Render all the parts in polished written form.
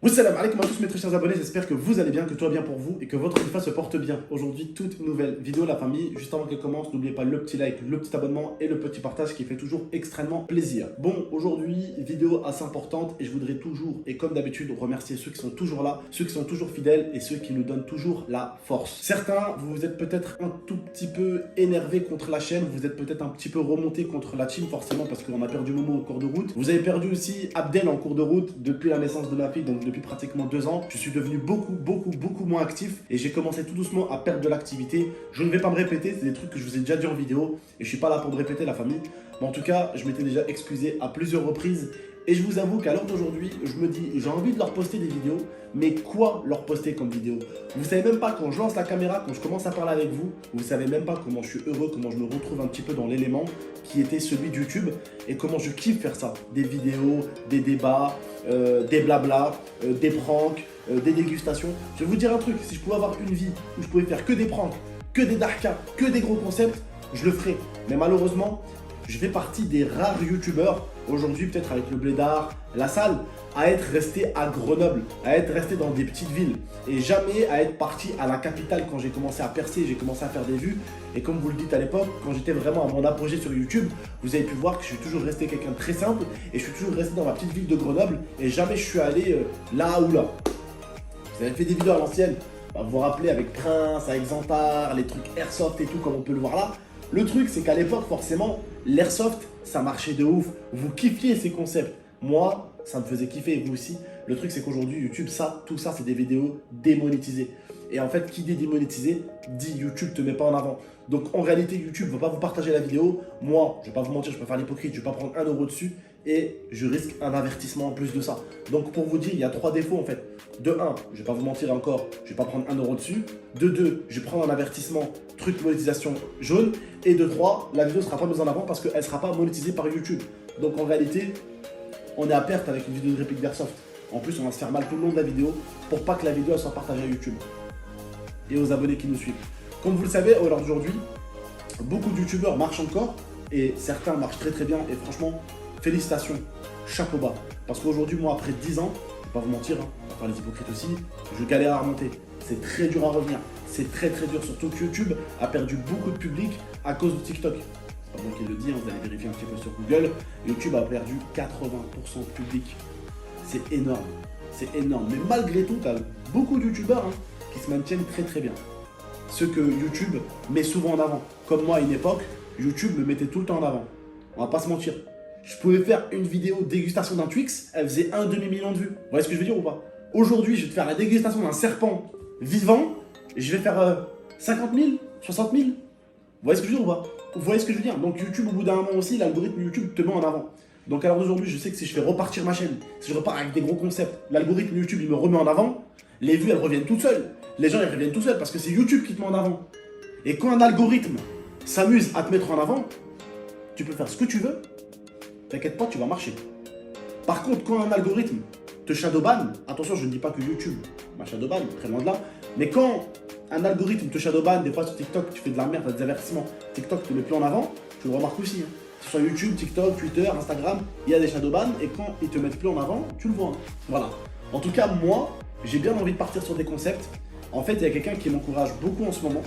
Salam alaikum à tous mes très chers abonnés, j'espère que vous allez bien, que tout va bien pour vous et que votre IFA se porte bien. Aujourd'hui, toute nouvelle vidéo la famille. Juste avant qu'elle commence, n'oubliez pas le petit like, le petit abonnement et le petit partage qui fait toujours extrêmement plaisir. Bon, aujourd'hui, vidéo assez importante et je voudrais toujours, et comme d'habitude, remercier ceux qui sont toujours là, ceux qui sont toujours fidèles et ceux qui nous donnent toujours la force. Certains, vous êtes peut-être un tout petit peu énervés contre la chaîne, vous êtes peut-être un petit peu remontés contre la team forcément parce qu'on a perdu Momo au cours de route. Vous avez perdu aussi Abdel en cours de route depuis la naissance de ma fille, donc depuis pratiquement 2 ans. Je suis devenu beaucoup moins actif et j'ai commencé tout doucement à perdre de l'activité. Je ne vais pas me répéter, c'est des trucs que je vous ai déjà dit en vidéo et je suis pas là pour me répéter la famille. Mais en tout cas, je m'étais déjà excusé à plusieurs reprises. Et je vous avoue qu'à l'heure d'aujourd'hui, je me dis, j'ai envie de leur poster des vidéos, mais quoi leur poster comme vidéo? Vous savez même pas quand je lance la caméra, quand je commence à parler avec vous, vous savez même pas comment je suis heureux, comment je me retrouve un petit peu dans l'élément qui était celui de YouTube et comment je kiffe faire ça. Des vidéos, des débats, des blabla, des pranks, des dégustations. Je vais vous dire un truc, si je pouvais avoir une vie où je pouvais faire que des pranks, que des darkas, que des gros concepts, je le ferais. Mais malheureusement, je fais partie des rares youtubeurs, aujourd'hui peut-être avec le Blédard, la salle, à être resté à Grenoble, à être resté dans des petites villes et jamais à être parti à la capitale quand j'ai commencé à percer, j'ai commencé à faire des vues. Et comme vous le dites à l'époque, quand j'étais vraiment à mon apogée sur YouTube, vous avez pu voir que je suis toujours resté quelqu'un de très simple et je suis toujours resté dans ma petite ville de Grenoble et jamais je suis allé là ou là. Vous avez fait des vidéos à l'ancienne, vous vous rappelez avec Prince, avec Xantar, les trucs Airsoft et tout comme on peut le voir là. Le truc, c'est qu'à l'époque, forcément, l'airsoft, ça marchait de ouf. Vous kiffiez ces concepts. Moi, ça me faisait kiffer et vous aussi. Le truc, c'est qu'aujourd'hui, YouTube, tout ça, c'est des vidéos démonétisées. Et en fait, qui dit démonétisé, dit YouTube te met pas en avant. Donc en réalité, YouTube ne va pas vous partager la vidéo. Moi, je vais pas vous mentir, je peux faire l'hypocrite, je vais pas prendre 1 euro dessus et je risque un avertissement en plus de ça. Donc pour vous dire, il y a 3 défauts en fait. De 1, je vais pas vous mentir encore, je vais pas prendre 1 euro dessus. De 2, je vais prendre un avertissement, truc monétisation jaune. Et de 3, la vidéo sera pas mise en avant parce qu'elle sera pas monétisée par YouTube. Donc en réalité, on est à perte avec une vidéo de réplique d'Airsoft. En plus, on va se faire mal tout le long de la vidéo pour pas que la vidéo elle soit partagée à YouTube et aux abonnés qui nous suivent. Comme vous le savez, au l'heure d'aujourd'hui, beaucoup de youtubeurs marchent encore et certains marchent très bien et franchement, félicitations, chapeau bas. Parce qu'aujourd'hui, moi, après 10 ans, je vais pas vous mentir, on va faire les hypocrites aussi, je galère à remonter. C'est très dur à revenir, c'est très dur, surtout que YouTube a perdu beaucoup de public à cause de TikTok. C'est pas moi qui le dis, vous allez vérifier un petit peu sur Google, YouTube a perdu 80% de public. C'est énorme, c'est énorme. Mais malgré tout, tu as beaucoup de youtubeurs qui se maintiennent très bien. Ceux que YouTube met souvent en avant. Comme moi à une époque, YouTube me mettait tout le temps en avant. On va pas se mentir. Je pouvais faire une vidéo dégustation d'un Twix, elle faisait 1 demi-million de vues. Vous voyez ce que je veux dire ou pas? Aujourd'hui, je vais te faire la dégustation d'un serpent vivant, et je vais faire 50 000, 60 000. Vous voyez ce que je veux dire ou pas? Vous voyez ce que je veux dire? Donc YouTube, au bout d'un moment aussi, l'algorithme YouTube te met en avant. Donc alors aujourd'hui, je sais que si je fais repartir ma chaîne, si je repars avec des gros concepts, l'algorithme YouTube, il me remet en avant, les vues, elles reviennent toutes seules. Les gens, ils reviennent tout seuls parce que c'est YouTube qui te met en avant. Et quand un algorithme s'amuse à te mettre en avant, tu peux faire ce que tu veux, t'inquiète pas, tu vas marcher. Par contre, quand un algorithme te shadowban, attention, je ne dis pas que YouTube m'a shadowban, très loin de là, mais quand un algorithme te shadowban, des fois sur TikTok, tu fais de la merde, des avertissements, TikTok te met plus en avant, tu le remarques aussi. Que ce soit YouTube, TikTok, Twitter, Instagram, il y a des shadowbans et quand ils te mettent plus en avant, tu le vois. Voilà. En tout cas, moi, j'ai bien envie de partir sur des concepts. En fait, il y a quelqu'un qui m'encourage beaucoup en ce moment.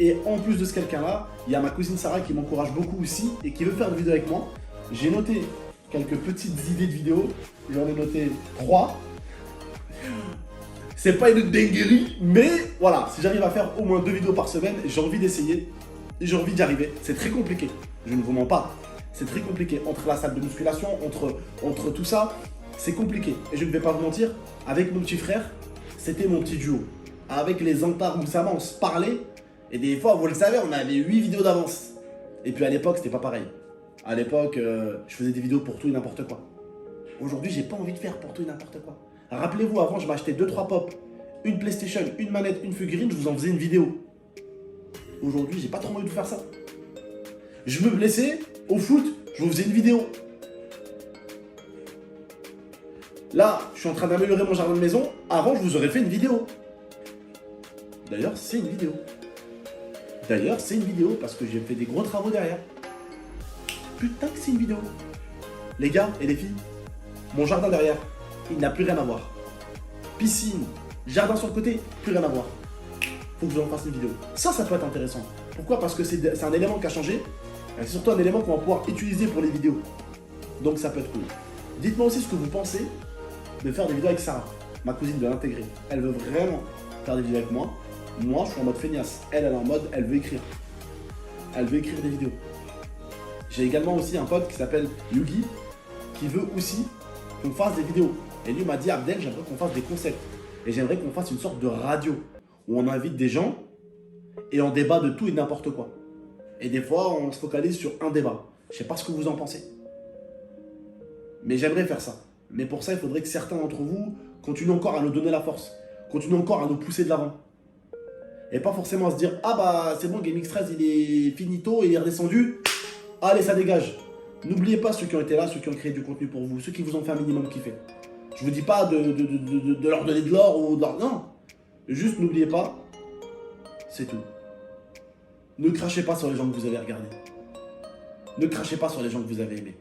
Et en plus de ce quelqu'un-là, il y a ma cousine Sarah qui m'encourage beaucoup aussi et qui veut faire une vidéo avec moi. J'ai noté quelques petites idées de vidéos. J'en ai noté 3. C'est pas une dinguerie, mais voilà, si j'arrive à faire au moins 2 vidéos par semaine, j'ai envie d'essayer. J'ai envie d'y arriver. C'est très compliqué. Je ne vous mens pas. C'est très compliqué. Entre la salle de musculation, entre tout ça, c'est compliqué. Et je ne vais pas vous mentir, avec mon petit frère, c'était mon petit duo. Avec les Xantar Moussama, on se parlait. Et des fois, vous le savez, on avait 8 vidéos d'avance. Et puis à l'époque, c'était pas pareil. À l'époque, je faisais des vidéos pour tout et n'importe quoi. Aujourd'hui, j'ai pas envie de faire pour tout et n'importe quoi. Rappelez-vous, avant, je m'achetais 2-3 pop, une PlayStation, une manette, une figurine, je vous en faisais une vidéo. Aujourd'hui, j'ai pas trop envie de faire ça. Je me blessais au foot, je vous faisais une vidéo. Là, je suis en train d'améliorer mon jardin de maison. Avant, je vous aurais fait une vidéo. D'ailleurs, c'est une vidéo. Parce que j'ai fait des gros travaux derrière. Putain que c'est une vidéo. Les gars et les filles, mon jardin derrière, il n'a plus rien à voir. piscine, jardin sur le côté, plus rien à voir. Faut que je vous en fasse une vidéo. Ça peut être intéressant. Pourquoi? Parce que c'est un élément qui a changé. Et c'est surtout un élément qu'on va pouvoir utiliser pour les vidéos. Donc ça peut être cool. Dites-moi aussi ce que vous pensez de faire des vidéos avec Sarah, ma cousine, de l'intégrer. Elle veut vraiment faire des vidéos avec moi. Moi, je suis en mode feignasse. Elle est en mode, elle veut écrire. Elle veut écrire des vidéos. J'ai également aussi un pote qui s'appelle Yugi, qui veut aussi qu'on fasse des vidéos. Et lui m'a dit, Abdel, j'aimerais qu'on fasse des concepts. Et j'aimerais qu'on fasse une sorte de radio, où on invite des gens et on débat de tout et n'importe quoi. Et des fois, on se focalise sur un débat. Je sais pas ce que vous en pensez. Mais j'aimerais faire ça. Mais pour ça, il faudrait que certains d'entre vous continuent encore à nous donner la force. Continuent encore à nous pousser de l'avant. Et pas forcément à se dire, ah bah c'est bon, GameX13 il est finito, il est redescendu. Allez, ça dégage. N'oubliez pas ceux qui ont été là, ceux qui ont créé du contenu pour vous, ceux qui vous ont fait un minimum kiffer. Je vous dis pas de leur donner de l'or ou de l'or. Non. Juste n'oubliez pas, c'est tout. Ne crachez pas sur les gens que vous avez regardés. Ne crachez pas sur les gens que vous avez aimés.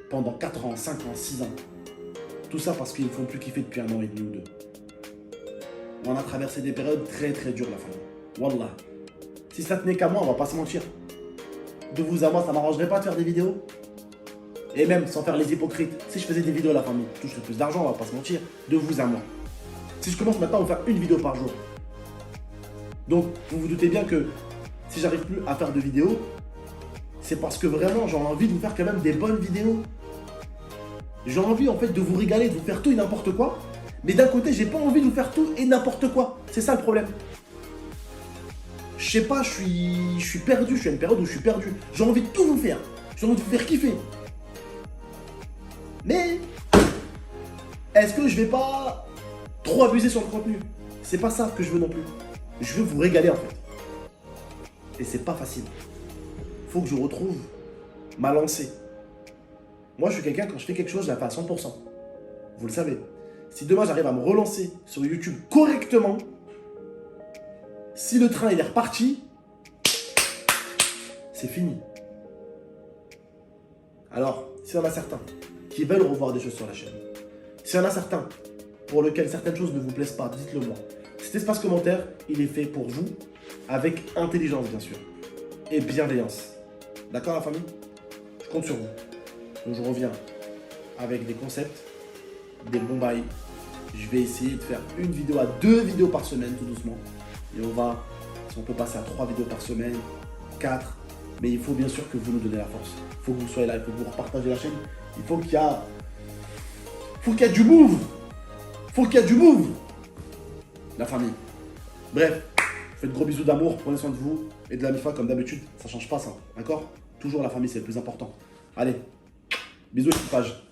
Pendant 4 ans, 5 ans, 6 ans. Tout ça parce qu'ils ne font plus kiffer depuis 1 an et demi ou 2. On a traversé des périodes très très dures, la famille. Wallah. Si ça tenait qu'à moi, on va pas se mentir. De vous à moi, ça m'arrangerait pas de faire des vidéos. Et même, sans faire les hypocrites, si je faisais des vidéos à la famille, je toucherais plus d'argent, on va pas se mentir. De vous à moi. Si je commence maintenant à vous faire une vidéo par jour. Donc, vous vous doutez bien que si j'arrive plus à faire de vidéos, c'est parce que vraiment, j'ai envie de vous faire quand même des bonnes vidéos. J'ai envie en fait de vous régaler, de vous faire tout et n'importe quoi. Mais d'un côté, j'ai pas envie de vous faire tout et n'importe quoi. C'est ça le problème. Je sais pas, je suis perdu. Je suis à une période où je suis perdu. J'ai envie de tout vous faire. J'ai envie de vous faire kiffer. Mais est-ce que je vais pas trop abuser sur le contenu? C'est pas ça que je veux non plus. Je veux vous régaler en fait. Et c'est pas facile. Faut que je retrouve ma lancée. Moi, je suis quelqu'un, quand je fais quelque chose, je la fais à 100%. Vous le savez. Si demain, j'arrive à me relancer sur YouTube correctement, si le train il est reparti, c'est fini. Alors, s'il y en a certains qui veulent revoir des choses sur la chaîne, s'il y en a certains pour lesquels certaines choses ne vous plaisent pas, dites-le moi. Cet espace commentaire, il est fait pour vous, avec intelligence bien sûr, et bienveillance. D'accord la famille? Je compte sur vous. Donc je reviens avec des concepts, des bons bails. Je vais essayer de faire une vidéo à 2 vidéos par semaine tout doucement. Et on va, si on peut passer à 3 vidéos par semaine, 4. Mais il faut bien sûr que vous nous donnez la force. Il faut que vous soyez là, il faut que vous repartagez la chaîne. Il faut qu'il y ait du move. Il faut qu'il y ait du move. La famille. Bref, je fais de gros bisous d'amour, prenez soin de vous. Et de la mifa comme d'habitude, ça change pas ça. D'accord? Toujours la famille, c'est le plus important. Allez, bisous équipage.